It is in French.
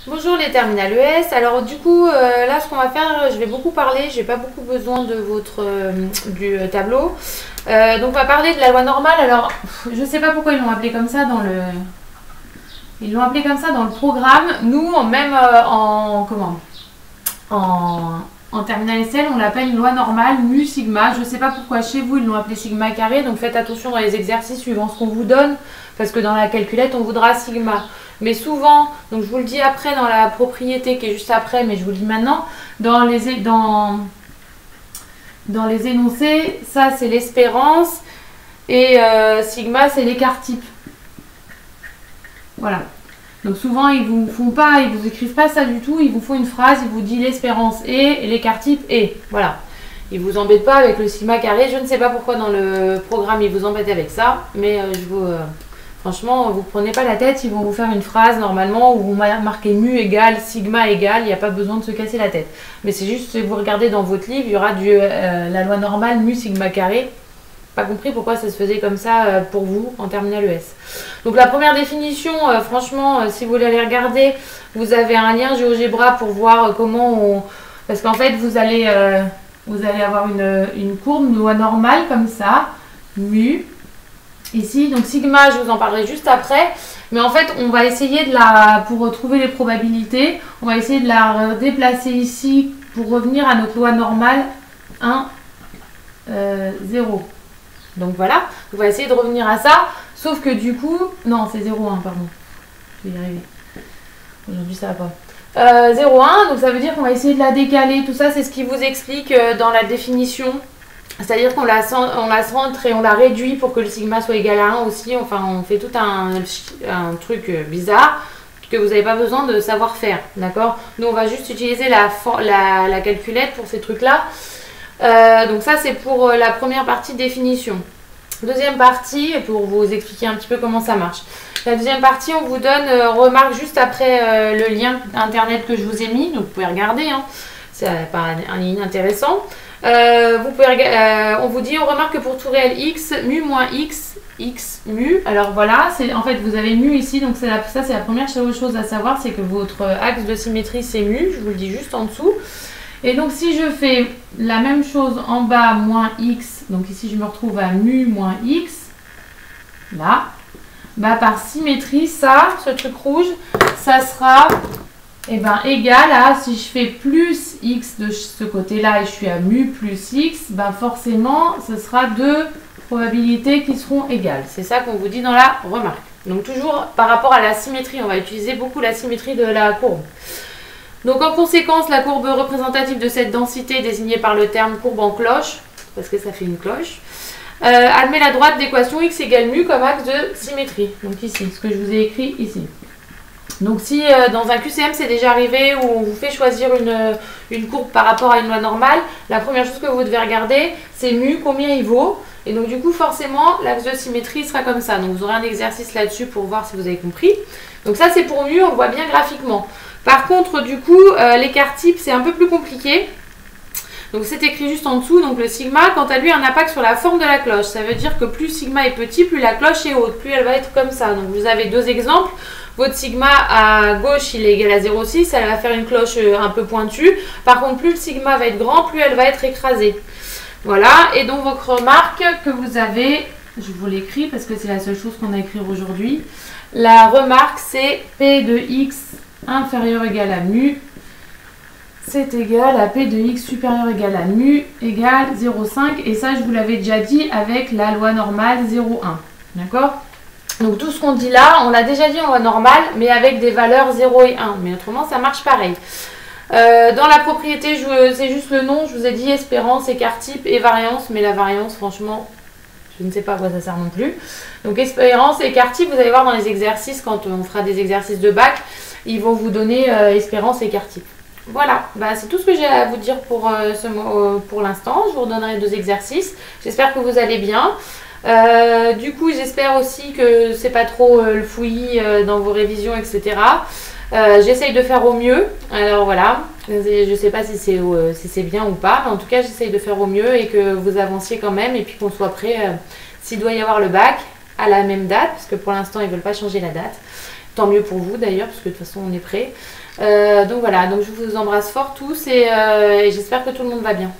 Bonjour les terminales ES. Alors du coup, là ce qu'on va faire, je vais beaucoup parler, j'ai pas beaucoup besoin de votre du tableau. Donc on va parler de la loi normale. Alors je sais pas pourquoi ils l'ont appelé comme ça dans le programme. Nous, même en terminale SL, on l'appelle loi normale, mu sigma. Je ne sais pas pourquoi chez vous, ils l'ont appelé sigma carré. Donc faites attention dans les exercices suivant ce qu'on vous donne. Parce que dans la calculette, on voudra sigma. Mais souvent, donc je vous le dis après dans la propriété qui est juste après, mais je vous le dis maintenant, dans les énoncés, ça c'est l'espérance. Et sigma, c'est l'écart type. Voilà. Donc souvent, ils vous écrivent pas ça du tout, ils vous font une phrase, ils vous disent l'espérance est et l'écart type est. Voilà. Ils vous embêtent pas avec le sigma carré. Je ne sais pas pourquoi dans le programme, ils vous embêtent avec ça, mais franchement, vous prenez pas la tête, ils vont vous faire une phrase normalement où vous marquez mu égale, sigma égale, il n'y a pas besoin de se casser la tête. Mais c'est juste, si vous regardez dans votre livre, il y aura la loi normale mu sigma carré. Pas compris pourquoi ça se faisait comme ça pour vous en terminale ES. Donc la première définition, franchement, si vous voulez aller regarder, vous avez un lien GeoGebra pour voir comment on... Parce qu'en fait, vous allez avoir une courbe, une loi normale comme ça, mu. Ici, donc sigma, je vous en parlerai juste après. Mais en fait, on va essayer pour retrouver les probabilités, on va essayer de la déplacer ici pour revenir à notre loi normale 1, 0. Donc voilà, on va essayer de revenir à ça, sauf que du coup, non c'est 0,1 pardon, je vais y arriver, aujourd'hui ça va pas. 0,1, donc ça veut dire qu'on va essayer de la décaler, tout ça c'est ce qui vous explique dans la définition, c'est-à-dire qu'on la centre et on la réduit pour que le sigma soit égal à 1 aussi, enfin on fait tout un truc bizarre que vous n'avez pas besoin de savoir faire, d'accord? Nous on va juste utiliser la calculette pour ces trucs-là. Donc ça c'est pour la première partie de définition. Deuxième partie, pour vous expliquer un petit peu comment ça marche. La deuxième partie, on vous donne remarque juste après le lien internet que je vous ai mis. Donc vous pouvez regarder, hein. C'est pas un lien intéressant. On vous dit, on remarque que pour tout réel x, mu moins x, x mu. Alors voilà, en fait vous avez mu ici, donc ça c'est la première chose à savoir, c'est que votre axe de symétrie c'est mu, je vous le dis juste en dessous. Et donc si je fais la même chose en bas, moins x, donc ici je me retrouve à mu moins x, là, bah par symétrie, ce truc rouge, ça sera égal à, si je fais plus x de ce côté-là et je suis à mu plus x, bah forcément, ce sera deux probabilités qui seront égales. C'est ça qu'on vous dit dans la remarque. Donc toujours par rapport à la symétrie, on va utiliser beaucoup la symétrie de la courbe. Donc en conséquence, la courbe représentative de cette densité désignée par le terme courbe en cloche, parce que ça fait une cloche, admet la droite d'équation x égale mu comme axe de symétrie. Donc ici, ce que je vous ai écrit ici. Donc si dans un QCM c'est déjà arrivé où on vous fait choisir une courbe par rapport à une loi normale, la première chose que vous devez regarder, c'est mu, combien il vaut. Et donc du coup forcément l'axe de symétrie sera comme ça. Donc vous aurez un exercice là-dessus pour voir si vous avez compris. Donc ça c'est pour mu, on le voit bien graphiquement. Par contre, du coup, l'écart type, c'est un peu plus compliqué. Donc, c'est écrit juste en dessous. Donc, le sigma, quant à lui, a un impact sur la forme de la cloche. Ça veut dire que plus sigma est petit, plus la cloche est haute. Plus elle va être comme ça. Donc, vous avez deux exemples. Votre sigma à gauche, il est égal à 0,6. Elle va faire une cloche un peu pointue. Par contre, plus le sigma va être grand, plus elle va être écrasée. Voilà. Et donc, votre remarque que vous avez, je vous l'écris parce que c'est la seule chose qu'on a écrire aujourd'hui. La remarque, c'est P de x inférieur ou égal à mu, c'est égal à P de x supérieur ou égal à mu égale 0,5. Et ça, je vous l'avais déjà dit avec la loi normale 0,1. D'accord? Donc tout ce qu'on dit là, on l'a déjà dit en loi normale, mais avec des valeurs 0 et 1. Mais autrement, ça marche pareil. Dans la propriété, c'est juste le nom. Je vous ai dit espérance, écart type et variance. Mais la variance, franchement, je ne sais pas à quoi ça sert non plus. Donc espérance, écart type, vous allez voir dans les exercices, quand on fera des exercices de bac, ils vont vous donner espérance et écart type. Voilà, bah, c'est tout ce que j'ai à vous dire pour l'instant. Je vous redonnerai deux exercices. J'espère que vous allez bien. Du coup, j'espère aussi que c'est pas trop le fouillis dans vos révisions, etc. J'essaye de faire au mieux. Alors voilà, je ne sais pas si c'est bien ou pas, mais en tout cas, j'essaye de faire au mieux et que vous avanciez quand même et puis qu'on soit prêt s'il doit y avoir le bac à la même date, parce que pour l'instant, ils ne veulent pas changer la date. Tant mieux pour vous d'ailleurs, parce que de toute façon on est prêt. Donc voilà, donc je vous embrasse fort tous et j'espère que tout le monde va bien.